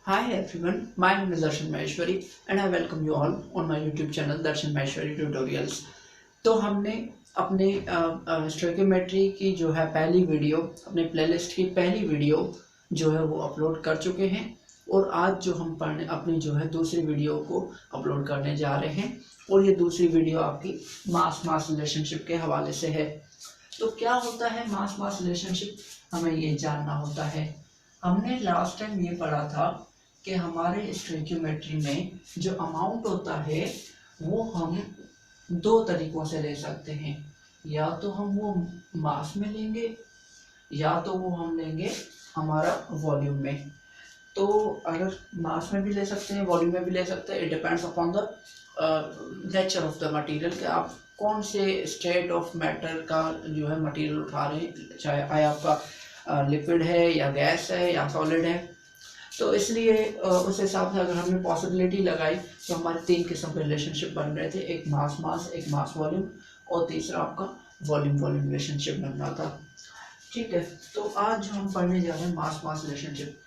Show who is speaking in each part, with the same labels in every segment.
Speaker 1: Hi everyone, my name is Darshan Maheshwari and I welcome you all on my YouTube channel Darshan Maheshwari Tutorials। तो हमने अपने stoichiometry की जो है पहली वीडियो, अपने प्लेलिस्ट की पहली वीडियो जो है वो अपलोड कर चुके हैं और आज जो हम पढ़ने अपनी जो है दूसरी वीडियो को अपलोड करने जा रहे हैं और ये दूसरी वीडियो आपकी मास मास रिलेशनशिप के हवाले से है। तो क्या होता है मास मास रिलेशनशिप, हमें ये जानना होता है। हमने लास्ट टाइम ये पढ़ा था कि हमारे स्टोइकोमेट्री में जो अमाउंट होता है वो हम दो तरीकों से ले सकते हैं, या तो हम वो मास में लेंगे या तो वो हम लेंगे हमारा वॉल्यूम में। तो अगर मास में भी ले सकते हैं, वॉल्यूम में भी ले सकते हैं, it depends upon the nature of the material कि आप कौन से स्टेट ऑफ मैटर का जो है मटेरियल उठा रहे हैं, चाहे आपका लिक्विड है या गैस है या सॉलिड है। तो इसलिए उस हिसाब से अगर हमने पॉसिबिलिटी लगाई तो हमारे तीन किस्म के रिलेशनशिप बन रहे थे, एक मास मास, एक मास वॉल्यूम और तीसरा आपका वॉल्यूम वॉल्यूम रिलेशनशिप बन रहा था। ठीक है, तो आज जो हम पढ़ने जा रहे हैं मास मास रिलेशनशिप।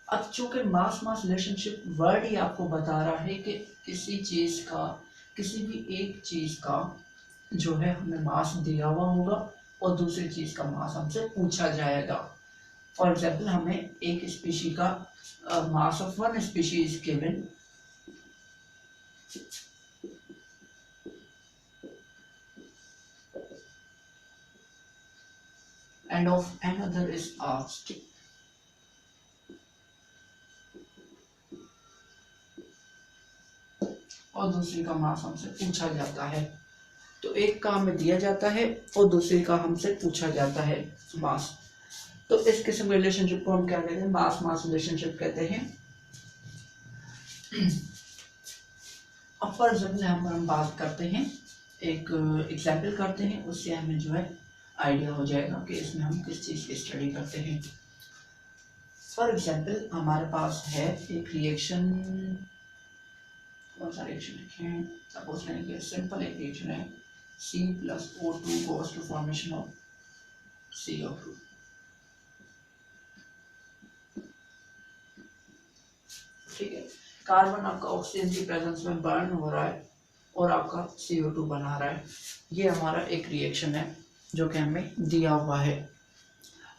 Speaker 1: अब चूंकि मास मास रिलेशनशिप वर्ड ही आपको बता रहा है कि किसी चीज़ का, किसी भी एक चीज़ का जो है हमें मास दिया हुआ होगा और दूसरी चीज़ का मास हमसे पूछा जाएगा। फॉर एग्जाम्पल हमें एक स्पीशी का mass of one species is given and of another is asked। और दूसरी का मास हमसे पूछा जाता है। तो एक का हमें दिया जाता है और दूसरी का हमसे पूछा जाता है मास। तो इस किस्म के रिलेशनशिप को हम क्या कहते हैं, मास मास रिलेशनशिप कहते हैं। अब फॉर एग्जाम्पल यहाँ पर हम बात करते हैं, एक एग्जाम्पल करते हैं, उससे हमें जो है आइडिया हो जाएगा कि इसमें हम किस चीज़ की स्टडी करते हैं। फॉर एग्जाम्पल हमारे पास है एक रिएक्शन, कौन सा रिएक्शन लिखें, सपोज करेंगे सिंपल एक रिएक्शन है C+O2 goes to formation of CO2। ठीक है, कार्बन आपका ऑक्सीजन की प्रेजेंस में बर्न हो रहा है और आपका CO2 बना रहा है। ये हमारा एक रिएक्शन है जो कि हमें दिया हुआ है।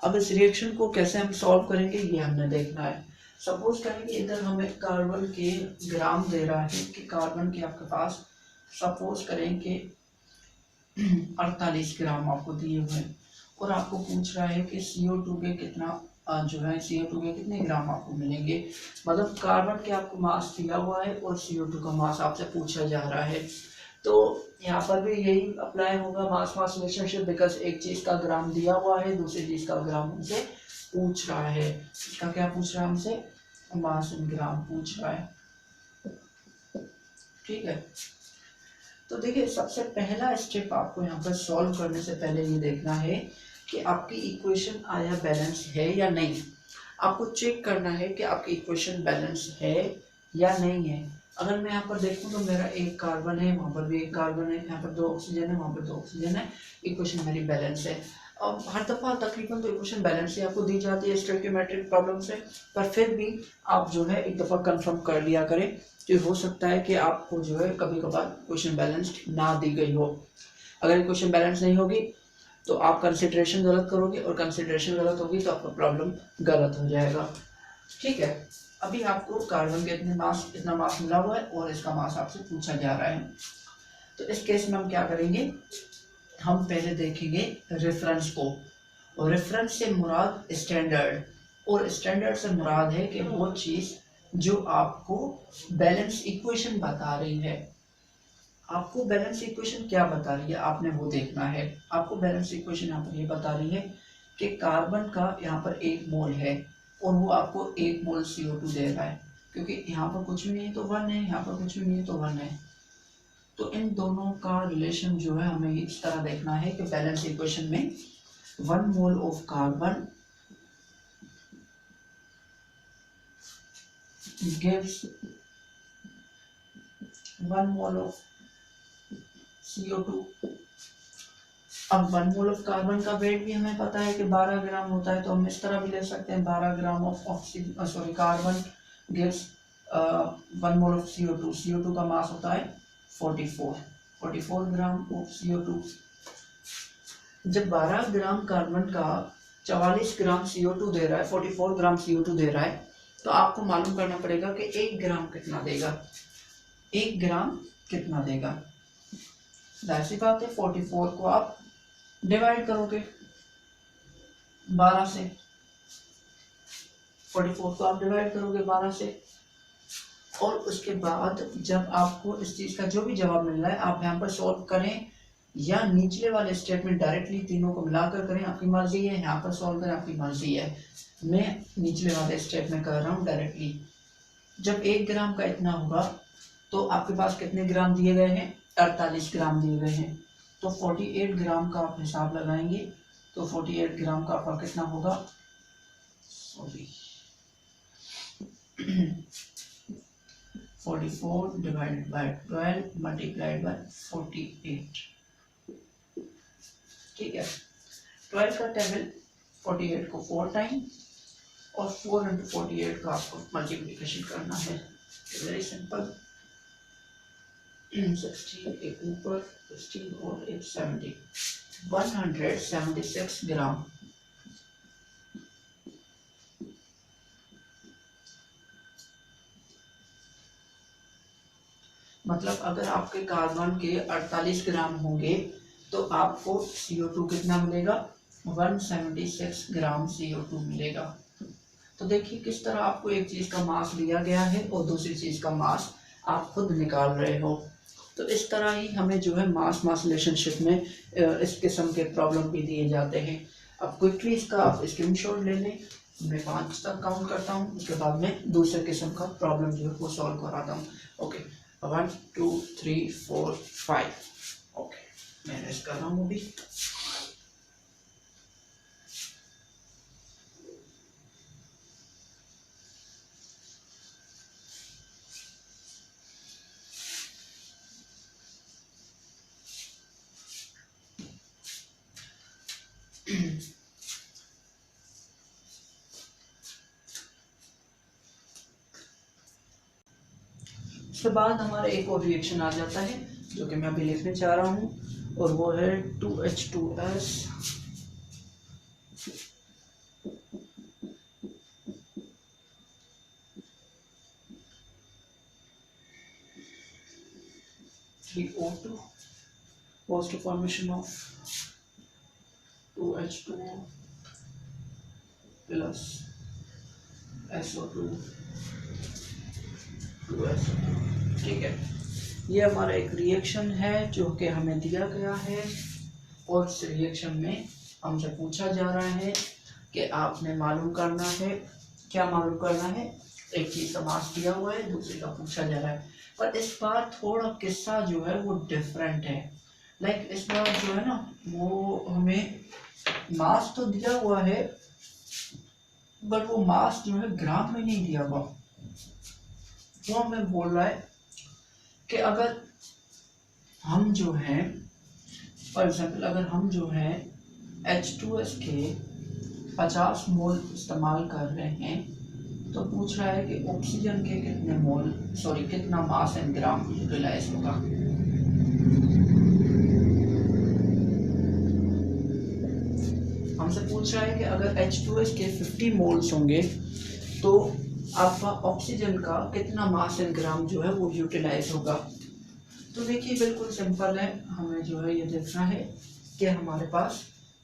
Speaker 1: अब इस रिएक्शन को कैसे हम सॉल्व करेंगे ये हमने देखना है। सपोज करेंगे इधर हमें कार्बन के ग्राम दे रहा है कि कार्बन के आपके पास सपोज करें कि 48 ग्राम आपको दिए हुए हैं और आपको पूछ रहा है कि CO2 के कितना जो है CO2 के कितने ग्राम आपको मिलेंगे। मतलब कार्बन के आपको मास दिया हुआ है और CO2 का मास आपसे पूछा जा रहा है। तो यहाँ पर भी यही अप्लाई होगा मास मास रिलेशनशिप, बिकॉज एक चीज़ का ग्राम दिया हुआ है, दूसरी चीज़ का ग्राम हमसे पूछ रहा है। इसका क्या पूछ रहा है हमसे, मास इन ग्राम पूछ रहा है। ठीक है, तो देखिए सबसे पहला स्टेप आपको यहाँ पर सॉल्व करने से पहले ये देखना है कि आपकी इक्वेशन आया बैलेंस है या नहीं। आपको चेक करना है कि आपकी इक्वेशन बैलेंस है या नहीं है। अगर मैं यहाँ पर देखूँ तो मेरा एक कार्बन है, वहाँ पर भी एक कार्बन है, यहाँ पर दो ऑक्सीजन है, वहाँ पर दो ऑक्सीजन है, इक्वेशन मेरी बैलेंस है। अब हर दफ़ा तकरीबन तो इक्वेशन बैलेंस ही आपको दी जाती है स्टोइकोमेट्रिक प्रॉब्लम से, पर फिर भी आप जो है एक दफ़ा कंफर्म कर लिया करें। तो हो सकता है कि आपको जो है कभी कभार इक्वेशन बैलेंस्ड ना दी गई हो। अगर इक्वेशन बैलेंस नहीं होगी तो आप कंसिडरेशन गलत करोगे और कंसिडरेशन गलत होगी तो आपका प्रॉब्लम गलत हो जाएगा। ठीक है, अभी आपको कार्बन के इतना मास मिला हुआ है और इसका मास आपसे पूछा जा रहा है। तो इस केस में हम क्या करेंगे, हम पहले देखेंगे रेफरेंस को, और रेफरेंस से मुराद स्टैंडर्ड, और स्टैंडर्ड से मुराद है कि वो चीज़ जो आपको बैलेंस इक्वेशन बता रही है। आपको बैलेंस इक्वेशन क्या बता रही है आपने वो देखना है। आपको बैलेंस इक्वेशन यहाँ पर ये बता रही है कि कार्बन का यहाँ पर 1 मोल है और वो आपको 1 मोल CO2 दे रहा है, क्योंकि यहाँ पर कुछ भी नहीं है तो 1 है, यहाँ पर कुछ भी नहीं है तो 1 है। तो इन दोनों का रिलेशन जो है हमें इस तरह देखना है कि बैलेंस इक्वेशन में 1 mole of carbon gives 1 mole of CO2। अब 1 मोल ऑफ कार्बन का वेट भी हमें पता है कि 12 ग्राम होता है, तो हम इस तरह भी ले सकते हैं 12 gram of oxygen carbon gives 1 mole of CO2। CO2 का मास होता है 44 ग्राम ऑफ CO2। जब 12 ग्राम कार्बन का 44 ग्राम CO2 दे रहा है, 44 ग्राम CO2 दे रहा है, तो आपको मालूम करना पड़ेगा कि 1 ग्राम कितना देगा। 1 ग्राम कितना देगा? जाहिर सी बात है 44 को आप डिवाइड करोगे 12 से, 44 को आप डिवाइड करोगे 12 से, और उसके बाद जब आपको इस चीज़ का जो भी जवाब मिल रहा है आप यहाँ पर सॉल्व करें या निचले वाले स्टेप में डायरेक्टली तीनों को मिलाकर करें, आपकी मर्जी है। यहाँ पर सॉल्व करें, आपकी मर्जी है। मैं निचले वाले स्टेप में कर रहा हूँ डायरेक्टली। जब 1 ग्राम का इतना होगा तो आपके पास कितने ग्राम दिए गए हैं? 48 ग्राम दिए गए हैं। तो 48 ग्राम का आप हिसाब लगाएंगे तो 48 ग्राम का आपका कितना होगा? Sorry 44 divided by 12 multiplied by 48। ठीक है, 12 का टेबल 48 को 4 टाइम और 4 इंटू 48 का आपको मल्टीप्लिकेशन करना है। Very simple. 16 एक ऊपर 16 और एक 70, 176 ग्राम। मतलब अगर आपके कार्बन के 48 ग्राम होंगे तो आपको CO2 कितना मिलेगा? 176 ग्राम CO2 मिलेगा। तो देखिए किस तरह आपको एक चीज़ का मास दिया गया है और दूसरी चीज़ का मास आप खुद निकाल रहे हो। तो इस तरह ही हमें जो है मास रिलेशनशिप में इस किस्म के प्रॉब्लम भी दिए जाते हैं। अब क्विकली इसका आप स्क्रीनशॉट ले लें। मैं 5 तक काउंट करता हूँ, उसके बाद में दूसरे किस्म का प्रॉब्लम जो है वो सॉल्व कराता हूँ। ओके, 1 2 3 4 5। ओके, मैं रेस्ट कर रहा हूँ अभी। उसके बाद हमारा एक और रिएक्शन आ जाता है जो कि मैं अभी लिखने चाह रहा हूँ, और वो है 2H2S O2 post formation of 2H2O plus SO2 2SO2। ठीक है, ये हमारा एक रिएक्शन है जो कि हमें दिया गया है, और इस रिएक्शन में हमसे पूछा जा रहा है कि आपने मालूम करना है। क्या मालूम करना है? एक चीज़ का मास दिया हुआ है, दूसरे का पूछा जा रहा है। पर इस बार थोड़ा किस्सा जो है वो डिफरेंट है। लाइक इस बार जो है ना वो हमें मास तो दिया हुआ है बट वो मास जो है ग्राम में नहीं दिया हुआ। वो हमें बोल रहा है कि अगर हम जो है फॉर एग्जाम्पल अगर हम जो है H2S के 50 मोल इस्तेमाल कर रहे हैं तो पूछ रहा है कि ऑक्सीजन के कितने मोल कितना मास इन ग्राम यूटिलाइज होगा। हमसे पूछ रहा है कि अगर H2S के 50 मोल्स होंगे तो आपका ऑक्सीजन का कितना मास इन ग्राम जो है वो यूटिलाइज होगा। तो देखिए बिल्कुल सिंपल है, हमें जो है ये देखना है कि हमारे पास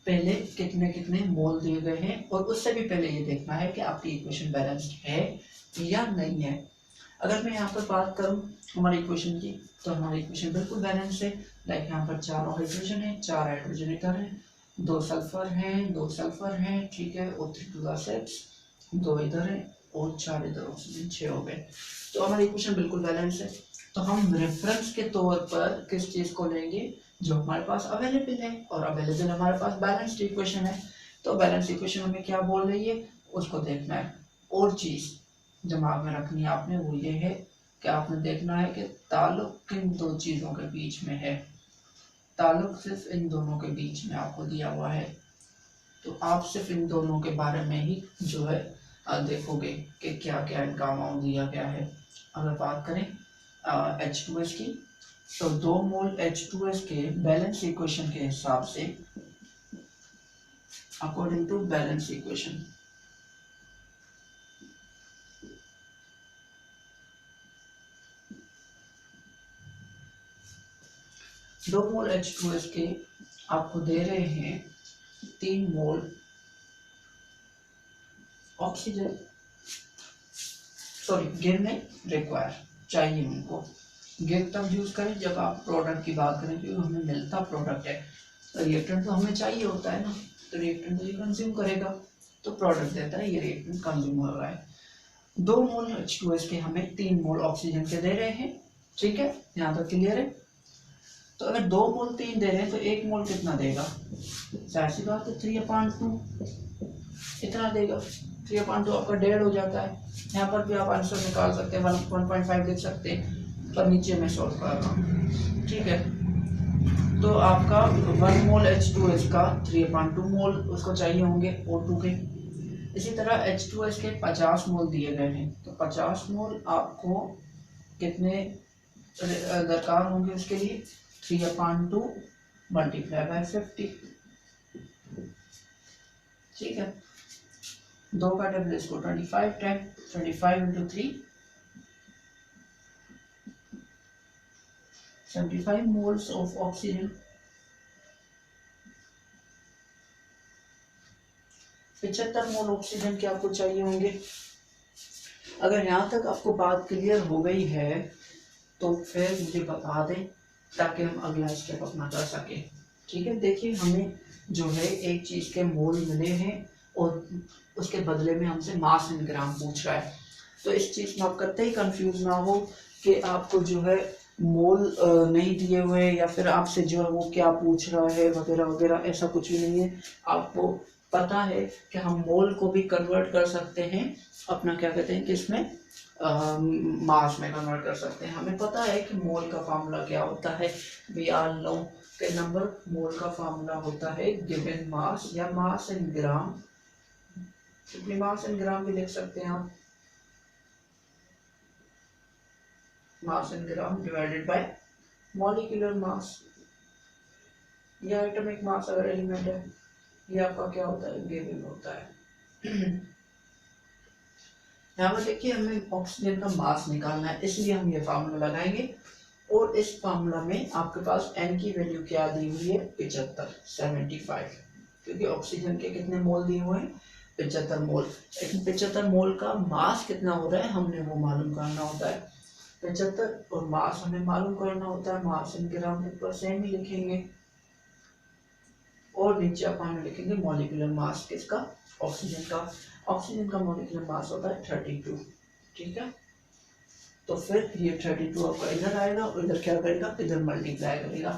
Speaker 1: पहले कितने कितने मोल दिए गए हैं, और उससे भी पहले ये देखना है कि आपकी इक्वेशन बैलेंस्ड है या नहीं है। अगर मैं यहाँ पर बात करूँ हमारी इक्वेशन की तो हमारी इक्वेशन बिल्कुल बैलेंस है। लाइक यहाँ पर 4 हाइड्रोजन है, 4 हाइड्रोजन इधर है, 2 सल्फर हैं, 2 सल्फर हैं, ठीक है, और 3 2 6, 2 इधर है और 4 इधर, ऑक्सीजन 6 हो गए। तो हमारी इक्वेशन बिल्कुल बैलेंस है। तो हम रेफरेंस के तौर पर किस चीज़ को लेंगे? जो हमारे पास अवेलेबल है, और अवेलेबल हमारे पास बैलेंस्ड इक्वेशन है। तो बैलेंस इक्वेशन हमें क्या बोल रही है उसको देखना है। और चीज़ दिमाग में रखनी है आपने वो ये है कि आपने देखना है कि ताल्लुक किन दो चीज़ों के बीच में है। ताल्लुक सिर्फ इन दोनों के बीच में आपको दिया हुआ है, तो आप सिर्फ इन दोनों के बारे में ही जो है देखोगे कि क्या क्या इनका अमाउंट दिया गया है। अगर बात करें H2S की, तो 2 मोल H2S के बैलेंस इक्वेशन के हिसाब से, अकॉर्डिंग टू बैलेंस इक्वेशन, दो मोल H2S के आपको दे रहे हैं 3 मोल ऑक्सीजन, सॉरी गिरने रिक्वायर चाहिए उनको। गिर तब यूज करें जब आप प्रोडक्ट की बात करें, क्योंकि हमें मिलता प्रोडक्ट है, तो रिएक्टेंट तो हमें चाहिए होता है ना, तो रिएक्टेंट तो ये कंज्यूम करेगा, तो प्रोडक्ट देता है, ये रिएक्टेंट कंज्यूम हो रहा है। 2 मोल H2S के हमें 3 मोल ऑक्सीजन के दे रहे हैं, ठीक है, यहाँ तक क्लियर है। तो अगर 2 मोल 3 दे रहे हैं तो 1 मोल कितना देगा, जाहिर सी बात है 3/2 इतना देगा। 3/2 आपका 1.5 हो जाता है। यहाँ पर भी आप आंसर निकाल सकते हैं, 1.5 लिख सकते हैं, पर नीचे मैं सॉल्व कर रहा हूँ, ठीक है। तो आपका 1 मोल H2S का 3/2 मोल उसको चाहिए होंगे O2 के। इसी तरह H2S के 50 मोल दिए गए हैं, तो 50 मोल आपको कितने दरकार होंगे उसके लिए, 3/2 मल्टीप्लाई बाय 50, ठीक है। 2 का डबल इसको 25 time, 25 into 3, 75 moles of oxygen. 75 mole oxygen के आपको चाहिए होंगे। अगर यहाँ तक आपको बात क्लियर हो गई है तो फिर मुझे बता दें, ताकि हम अगला स्टेप अपना कर सके, ठीक है। देखिए हमें जो है एक चीज़ के मोल मिले हैं और उसके बदले में हमसे मास इन ग्राम पूछ रहा है, तो इस चीज़ में आप कतई ही कंफ्यूज ना हो कि आपको जो है मोल नहीं दिए हुए, या फिर आपसे जो है वो क्या पूछ रहा है वगैरह वगैरह, ऐसा कुछ भी नहीं है। आपको पता है कि हम मोल को भी कन्वर्ट कर सकते हैं अपना, क्या कहते हैं कि इसमें मास में कन्वर्ट कर सकते हैं। हमें पता है कि मोल का फार्मूला क्या होता है, वी आर नो के नंबर मोल का फार्मूला होता है गिवन मास या मास in gram, simply mass in ग्राम भी लिख सकते हैं आप, mass in gram divided by molecular mass या एटॉमिक मास अगर एलिमेंट है, ये आपका क्या होता है, गिवन होता है। यहाँ पर देखिए हमें ऑक्सीजन का मास निकालना है, इसलिए हम ये फार्मूला लगाएंगे, और इस फार्मूला में आपके पास n की वैल्यू क्या दी हुई है, 75, क्योंकि ऑक्सीजन के कितने मोल दिए हुए हैं, 75 मोल। लेकिन 75 मोल का मास कितना हो रहा है हमने वो मालूम करना होता है। 75 और मास हमें मालूम करना होता है, मास इन ग्राम पर सेम ही लिखेंगे, और नीचे अपन लिखेंगे मॉलिक्यूलर मास किसका, ऑक्सीजन का। ऑक्सीजन का मॉलिक्यूलर मास होता है 32, ठीक है। तो फिर ये 32 आपका इधर आएगा और इधर क्या करेगा, इधर मल्टीप्लाई करेगा,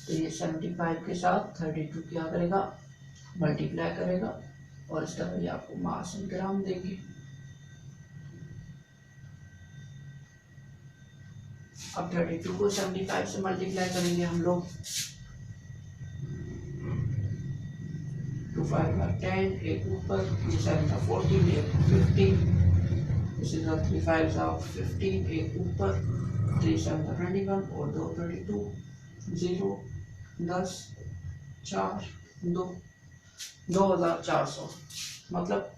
Speaker 1: तो ये 75 के साथ 32 क्या करेगा, मल्टीप्लाई करेगा, और इसका ये आपको मास इन ग्राम देंगे। अब 32 को 75 से मल्टीप्लाई करेंगे हम लोग, 2 5 10, एक ऊपर, 7 14, एक 15, इसी तरह 3 5 15, एक ऊपर, 3 7 21 और 2 22, 0 10 4 2 2400, मतलब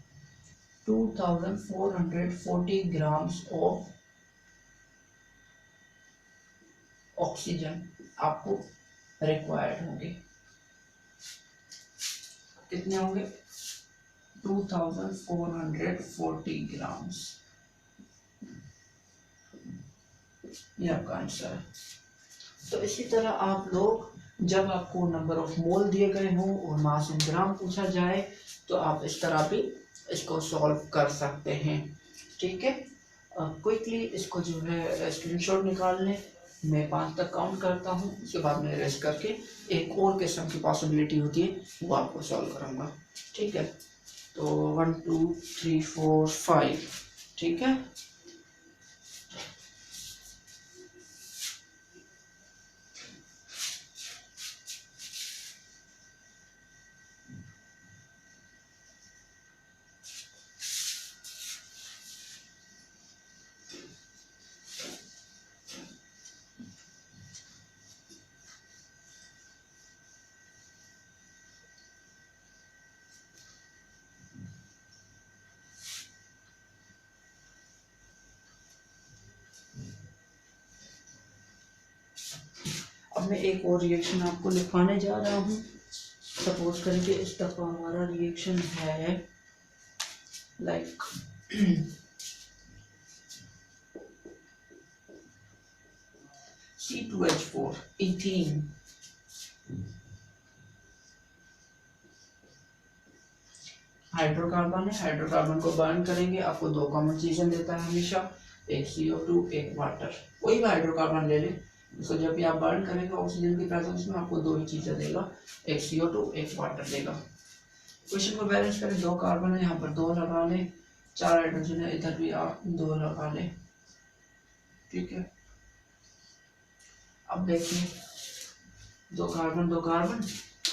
Speaker 1: 2440 ग्राम्स ऑफ ऑक्सीजन आपको रिक्वायर्ड होंगे। कितने होंगे, 2440 ग्राम्स, ये आपका आंसर है। तो इसी तरह आप लोग जब आपको नंबर ऑफ मोल दिए गए हों और मास इन ग्राम पूछा जाए, तो आप इस तरह भी इसको सॉल्व कर सकते हैं, ठीक है। क्विकली इसको जो है स्क्रीनशॉट निकाल लें, मैं 5 तक काउंट करता हूँ, उसके बाद मैं रेस्ट करके एक और क्वेश्चन की पॉसिबिलिटी होती है वो आपको सॉल्व करूँगा, ठीक है। तो 1 2 3 4 5, ठीक है। अब मैं एक और रिएक्शन आपको लिखवाने जा रहा हूँ। सपोज करें कि इस दफ़ा हमारा रिएक्शन है लाइक C2H4 18 हाइड्रोकार्बन है। हाइड्रोकार्बन को बर्न करेंगे, आपको दो कॉमन चीजें देता है हमेशा, एक CO2 एक वाटर। कोई भी हाइड्रोकार्बन ले लें, इसको जब भी आप बर्न करेंगे ऑक्सीजन की प्रेजेंस में आपको दो ही चीजें देगा, एक CO2 एक वाटर देगा। क्वेश्चन को बैलेंस करें, दो कार्बन है यहाँ पर दो लगा लें, चार हाइड्रोजन है इधर भी आप दो लगा लें। ठीक है, अब देखिए दो कार्बन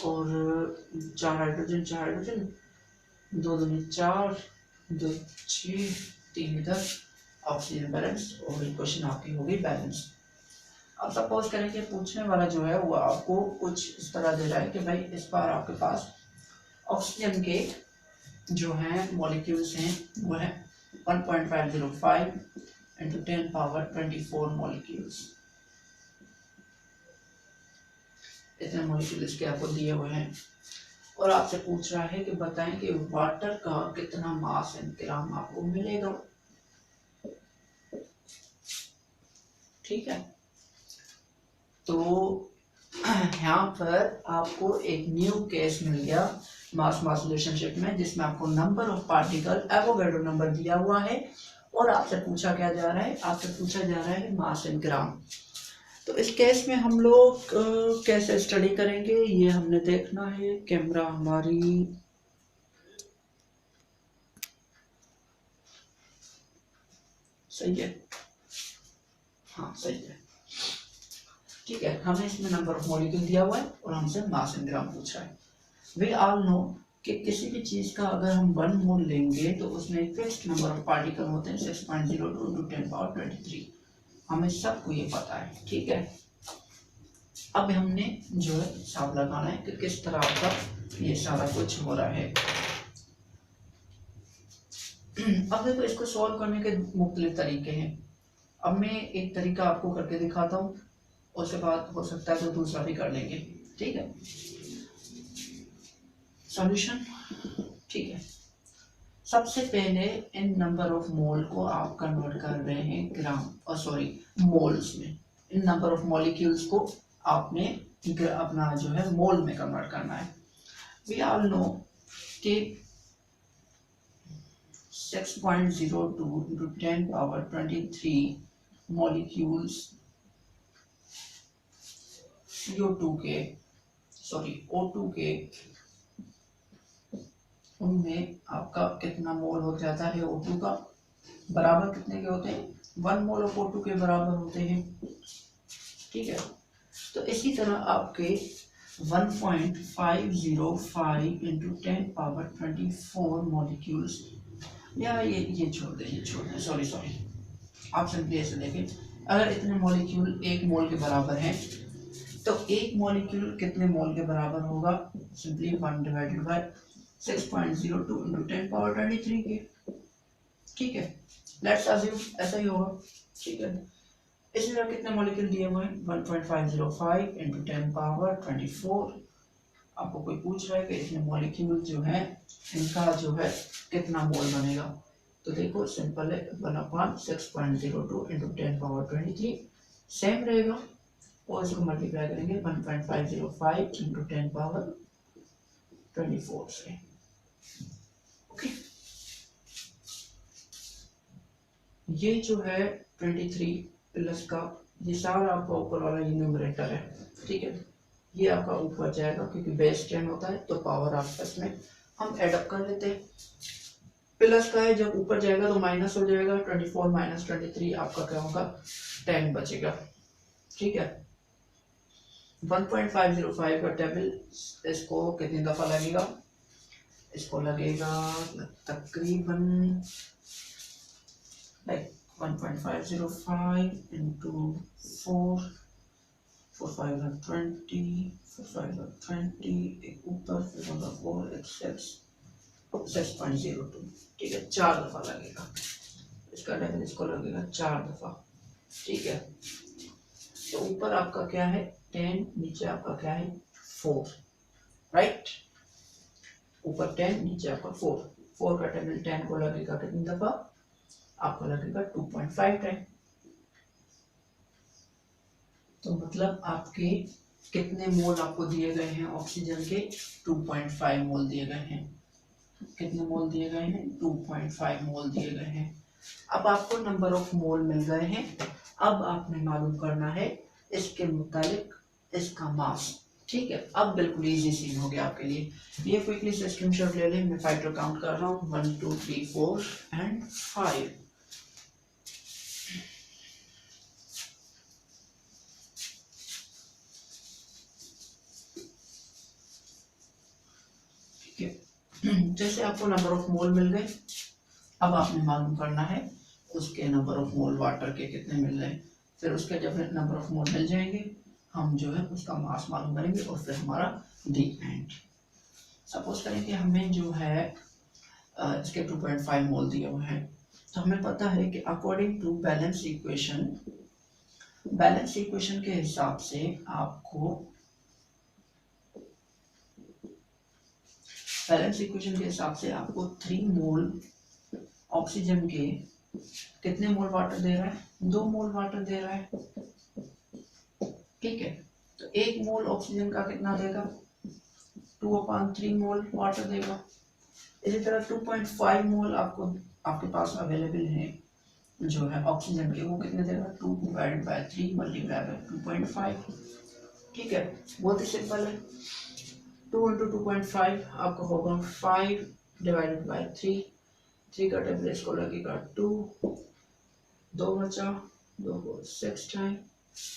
Speaker 1: और चार हाइड्रोजन, दो दूनी चार, दो छः, तीन इधर, ऑक्सीजन बैलेंस, और इक्वेशन आपकी होगी बैलेंस। अब सपोज करें कि पूछने वाला जो है वो आपको कुछ इस तरह दे रहा है कि भाई इस बार आपके पास ऑक्सीजन के जो हैं मॉलिक्यूल्स हैं वो है 1.505 × 10⁻24 मॉलिक्यूल्स। इतने मॉलिक्यूल इसके आपको दिए हुए हैं और आपसे पूछ रहा है कि बताएं कि वाटर का कितना मास इन ग्राम आपको मिलेगा। ठीक है, तो यहाँ पर आपको एक न्यू केस मिल गया मास मास रिलेशनशिप में, जिसमें आपको number of particle Avogadro number दिया हुआ है और आपसे पूछा क्या जा रहा है, आपसे पूछा जा रहा है मास इन ग्राम। तो इस केस में हम लोग कैसे स्टडी करेंगे ये हमने देखना है। कैमरा हमारी सही है, हाँ सही है। ठीक है, हमें इसमें नंबर ऑफ मॉलिक्यूल दिया हुआ है और हमसे मास इन ग्राम पूछ रहा है। वी ऑल नो कि किसी भी चीज का अगर हम 1 मोल लेंगे तो उसमें एक फिक्स्ड नंबर ऑफ पार्टिकल होते हैं 6.02 × 10⁻23। हमें सबको ये पता है। ठीक है, अब हमने जो है हिसाब लगाना है कि किस तरह का ये सारा कुछ हो रहा है। अब देखो इसको सॉल्व करने के मुख्तलिफ तरीके हैं। अब मैं एक तरीका आपको करके दिखाता हूँ, उसके बाद हो सकता है तो दूसरा भी कर लेंगे। ठीक है, सॉल्यूशन। ठीक है, सबसे पहले इन नंबर ऑफ मोल को आप कन्वर्ट कर रहे हैं ग्राम और सॉरी मोल्स में। इन नंबर ऑफ मॉलिक्यूल्स को आपने अपना जो है मोल में कन्वर्ट करना है। वी ऑल नो कि 6.02 × 10⁻23 मॉलिक्यूल्स CO2 के O2 के, उनमें आपका कितना मोल हो जाता है O2 का, बराबर कितने के होते हैं, 1 मोल ऑफ O2 के बराबर होते हैं। ठीक है, तो इसी तरह आपके 1.505 × 10⁻24 मॉलिक्यूल्स, या ये छोड़ दें सॉरी आप सिंपली ऐसे देखें, अगर इतने मॉलिक्यूल 1 मोल के बराबर हैं तो 1 मॉलिक्यूल कितने मोल के बराबर होगा, सिंपली 1/6.02 × 10⁻23 के। ठीक है, लेट्स अज्यूम ऐसा ही होगा। ठीक है, इसी तरह कितने मॉलिक्यूल दिए हुए हैं 1.505 × 10⁻24। आपको कोई पूछ रहा है कि इसमें मॉलिक्यूल जो है इनका जो है कितना मोल बनेगा, तो देखो सिंपल है, 1/6.02 × 10⁻23 सेम रहेगा और इसको मल्टीप्लाई करेंगे 1.505 × 10⁻24 से। ओके, ये जो है 23 प्लस का ये सारा आपका ऊपर वाला ये न्यूमरेटर है। ठीक है, ये आपका ऊपर जाएगा क्योंकि बेस 10 होता है तो पावर आपस में हम एडअप कर लेते हैं। प्लस का है, जब ऊपर जाएगा तो माइनस हो जाएगा, 24 - 23 आपका क्या होगा 10 बचेगा। ठीक है, 1.505 का टेबल इसको कितनी दफा लगेगा, इसको लगेगा तकरीबन 1.505 × 4, 4 5 are 20, 4 5 are 20, एक ऊपर फिर होगा 4 एक 6.02। ठीक है, 4 दफा लगेगा इसका टेबल, इसको लगेगा 4 दफा। ठीक है, तो तो ऊपर आपका क्या है 10, नीचे आपका क्या है 4, राइट। ऊपर 10, नीचे आपका 4, 4 का टेबल 10 को लगेगा कितनी दफा, आपको लगेगा 2.5 टाइम। तो मतलब आपके कितने मोल आपको दिए गए हैं ऑक्सीजन के, 2.5 मोल दिए गए हैं। कितने मोल दिए गए हैं, 2.5 मोल दिए गए हैं। अब आपको नंबर ऑफ मोल मिल गए हैं। अब आपने मालूम करना है इसके मुताबिक इसका मास, ठीक है। अब बिल्कुल इजी सीन हो गया आपके लिए। ये क्विकली से स्क्रीनशॉट ले लें, मैं फाइटर काउंट कर रहा हूँ 1 2 3 4 एंड 5। ठीक है, जैसे आपको नंबर ऑफ मोल मिल गए, अब आपने मालूम करना है उसके नंबर ऑफ मोल वाटर के कितने मिल रहे हैं। फिर उसके जब नंबर ऑफ मोल मिल जाएंगे, हम जो है उसका मास मालूम करेंगे और फिर हमारा दी एंड। सपोज करें कि हमें जो है इसके 2.5 मोल दिए हुए हैं, तो हमें पता है कि अकॉर्डिंग टू बैलेंस इक्वेशन के हिसाब से आपको बैलेंस इक्वेशन के हिसाब से आपको 3 मोल ऑक्सीजन के कितने मोल वाटर दे रहा है, 2 मोल वाटर दे रहा है, ठीक है। तो 1 मोल ऑक्सीजन का कितना देगा, 2/3 मोल वाटर देगा। इसी तरह 2.5 मोल आपको आपके पास अवेलेबल है जो है ऑक्सीजन के, वो कितने देगा, 2/3 मल्टीप्लाई बाय 2.5, ठीक है। बहुत ही सिंपल है। 2 × 2.5 आपको होगा 5 डिवाइडेड बाय 3, 3 का टेबल इसको लगेगा 2, 2 बचा, 2 को 6 टाइम,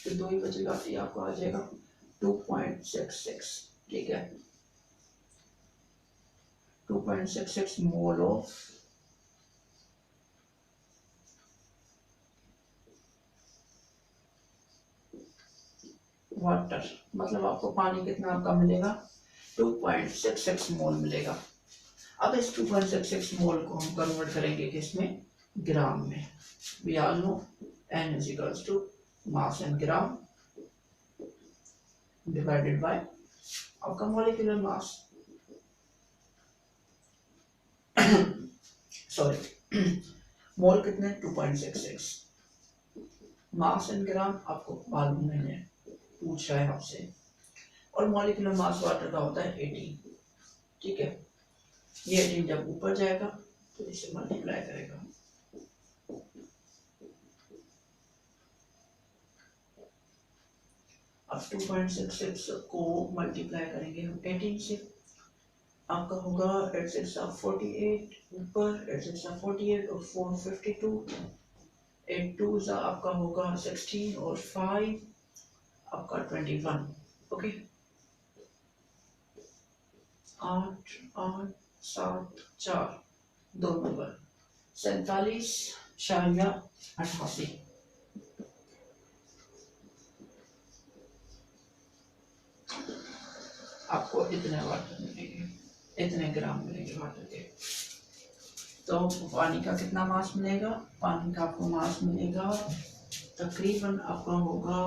Speaker 1: तो 2 ही बचेगा, ये आपको आ जाएगा 2.66, ठीक है। 2.66 मोल ऑफ वाटर, मतलब आपको पानी कितना आपका मिलेगा, 2.66 मोल मिलेगा। अब इस 2.66 मोल को हम कन्वर्ट करेंगे किसमें, ग्राम में। We all know N equals to mass in gram divided by आपका मॉलिक्यूलर मास, सॉरी मोल कितने 2.66, मास इन ग्राम आपको मालूम नहीं है, पूछ रहा है आपसे, और मॉलिक्यूलर मास वाटर का होता है 18, ठीक है। ये 18 जब ऊपर जाएगा तो इसे मल्टीप्लाई करेगा, अब 2.66 को मल्टीप्लाई करेंगे हम 18 से, आपका होगा 8 6 48, ऊपर 8 6 48 और 4 52, 8 2 आपका होगा 16 और 5 आपका 21, ओके। 8 8 7 4 2 नंबर 47.88, आपको इतने वाटर मिलेंगे, इतने ग्राम मिलेंगे वाटर के। तो पानी का कितना मास मिलेगा, पानी का आपको मास मिलेगा तकरीबन आपका होगा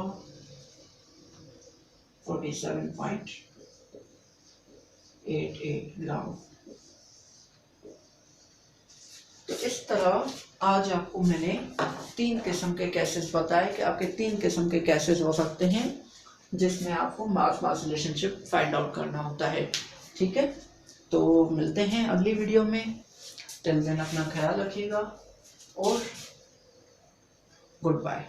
Speaker 1: 47.88 ग्राम। तो इस तरह आज आपको मैंने 3 किस्म के केसेस बताए कि आपके 3 किस्म के केसेस हो सकते हैं जिसमें आपको मास मास रिलेशनशिप फाइंड आउट करना होता है, ठीक है। तो मिलते हैं अगली वीडियो में, टिल देन अपना ख्याल रखिएगा और गुड बाय।